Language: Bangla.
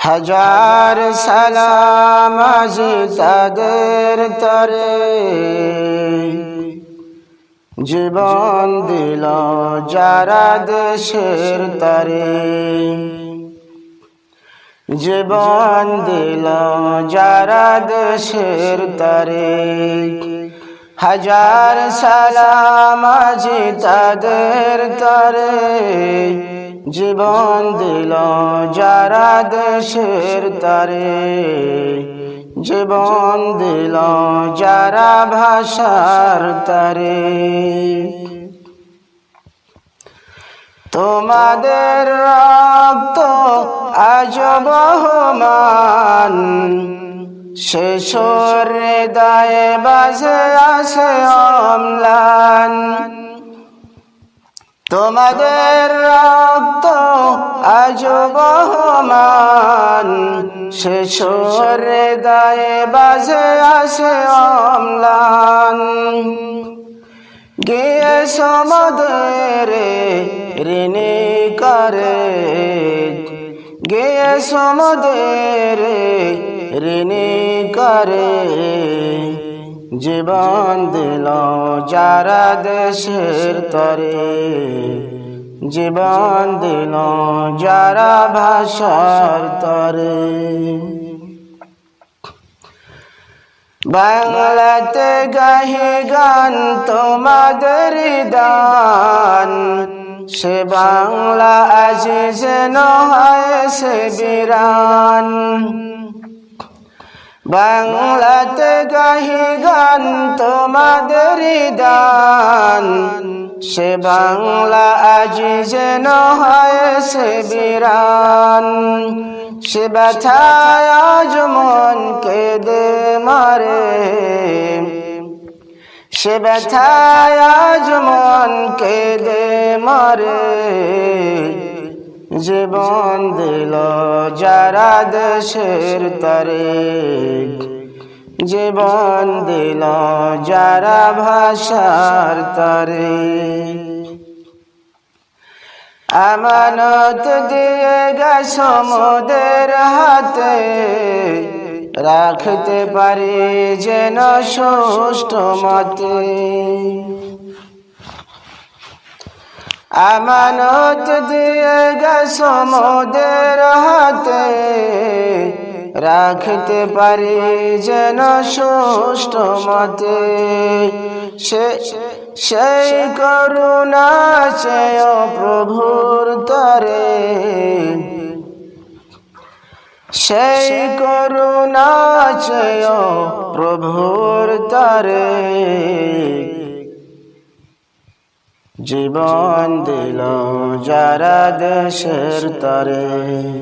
হাজার সালাম আজি তাদের তরে, জীবন দিল যারা দেশের তরে। জীবন দিল যারা দেশের তরে, হাজার সালাম আজি তাদের তরে। জীবন দিল যারা দেশের তরে, জীবন দিল যারা ভাষার তরে। তোমাদের রক্ত আজ বহমান, শেষ হৃদয়ে বাজে আসে অম্লান। তোমাদের রক্ত আজ বহমান, শেষ হৃদয়ে বাজে আসে অম্লান। গিয়ে সমুদ্রে ঋণী করে, গিয়ে সমুদ্রে ঋণী করে। জীবন দিল যারা দেশের তরে, জীবন দিল যারা ভাষার তরে। বাংলাতে গাহি গান তোমাদের দান, সে বাংলা আজ যেন হয়েছে বিরান। বাংলাতে গাহি গান তোমাদের দান, সে বাংলা আজ যেন হয়েছে বিরান। সে ব্যথায় আজ মন কেঁদে মরে, সে ব্যথায় আজ মন কেঁদে মরে। জীবন দিল যারা দেশের তরে, জীবন দিল যারা ভাষার তরে। আমানত দিয়ে গেছ মোদের হাতে, রাখতে পারি যেন সুষ্ঠু মতে। আমানত দিয়ে গেছ মোদের হাতে, রাখতে পারি যেন সুষ্ঠু মতে। সেই করুণা চেয় প্রভুর তরে, সেই করুণা চেয় প্রভুর তরে। জীবন দিল যারা দেশের তরে।